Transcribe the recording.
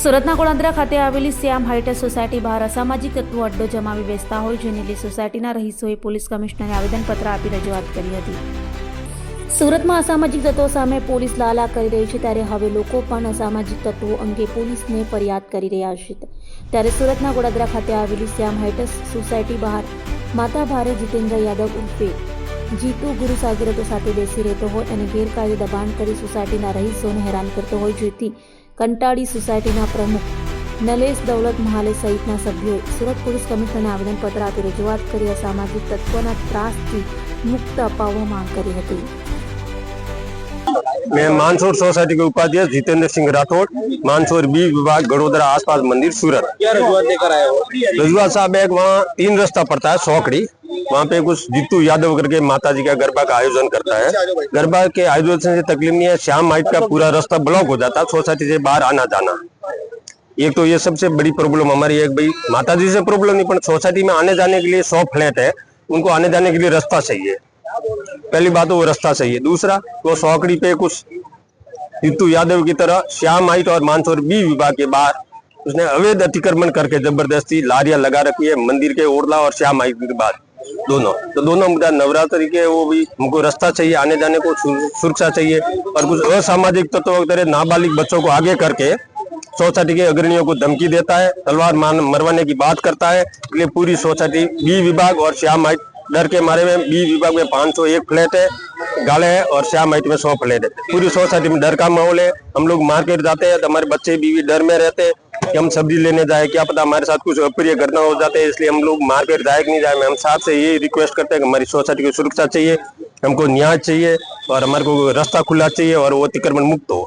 સુરતના કોળાંદરા ખાતે આવેલી શ્યામ હાઇટેસ સોસાયટી બહાર અસામાજિક તત્વો અડ્ડો જમાવી બેસતા હોય જેને લઈ સોસાયટીના રહીશોએ પોલીસ કમિશનરને આવેદનપત્ર આપી રજૂઆત કરી હતી। સુરતમાં અસામાજિક તત્વો સામે પોલીસ લાલા કરી રહી છે ત્યારે હવે લોકો પણ અસામાજિક તત્વો અંગે પોલીસને ફરિયાદ કરી રહ્યા છે। ત્યારે સુરતના કોળાંદરા ખાતે આવેલી શ્યામ હાઇટેસ સોસાયટી બહાર માતા ભારે જીતેન્દ્ર યાદવ ઉર્ફે જીતુ ગુરુ સાગરતો સાથે બેસી રહેતો હોય અને ગેરકાયદે દબાણ કરી સોસાયટીના રહીશોને હેરાન કરતો હોય જેથી કંટાળી સોસાયટીના પ્રમુખ નલેશ દૌલત મહાલે સહિતના સભ્યોએ સુરત પોલીસ કમિશનરને આવેદનપત્ર આપી રજૂઆત કરી અસામાજિક તત્વોના ત્રાસથી મુક્ત અપાવવા માંગ કરી હતી। मैं मानसोर सोसाइटी के उपाध्यक्ष जितेंद्र सिंह राठौड़, मानसोर बी विभाग गड़ोदरा आसपास मंदिर सूरत। क्या रजूआत लेकर आए हो? रजूआत साहब एक वहाँ 3 रास्ता पड़ता है सौकड़ी, वहाँ पे कुछ जीतू यादव करके माता जी का गरबा का आयोजन करता है। गरबा के आयोजन से तकलीफ नहीं है, श्याम हाइट का पूरा रास्ता ब्लॉक हो जाता है सोसाइटी से बाहर आना जाना। एक तो ये सबसे बड़ी प्रॉब्लम हमारी है, भाई माता जी से प्रॉब्लम नहीं, पर सोसाइटी में आने जाने के लिए 100 फ्लैट है, उनको आने जाने के लिए रास्ता चाहिए। पहली बात तो वो रास्ता चाहिए। दूसरा वो सौकड़ी पे कुछ जीतू यादव की तरह श्याम हाइट और मानसोर बी विभाग के बाहर उसने अवैध अतिक्रमण करके जबरदस्ती लारियां लगा रखी है मंदिर के ओरला और श्याम हाइट के बाद दोनों मुद्दा नवरात्रि के वो भी हमको रास्ता चाहिए, आने जाने को सुरक्षा चाहिए। और कुछ असामाजिक तत्वों तरह नाबालिग बच्चों को आगे करके सोसाइटी के अग्रणियों को धमकी देता है, तलवार मरवाने की बात करता है। इसलिए पूरी सोसाइटी बी विभाग और श्याम हाइट डर के मारे में, बी विभाग में 501 फ्लैट है, गाले है, और श्याम हाइट में 100 फ्लैट है। पूरी सोसाइटी में डर का माहौल है। हम लोग मार्केट जाते हैं तो हमारे बच्चे बीवी डर में रहते हैं कि हम सब्जी लेने जाए, क्या पता हमारे साथ कुछ अप्रिय घटना हो जाते हैं, इसलिए हम लोग मार्केट जाए कि नहीं जाए। हम साथ से यही रिक्वेस्ट करते हैं कि हमारी सोसाइटी की सुरक्षा चाहिए, हमको न्याय चाहिए और हमारे को रास्ता खुला चाहिए और वो अतिक्रमण मुक्त हो।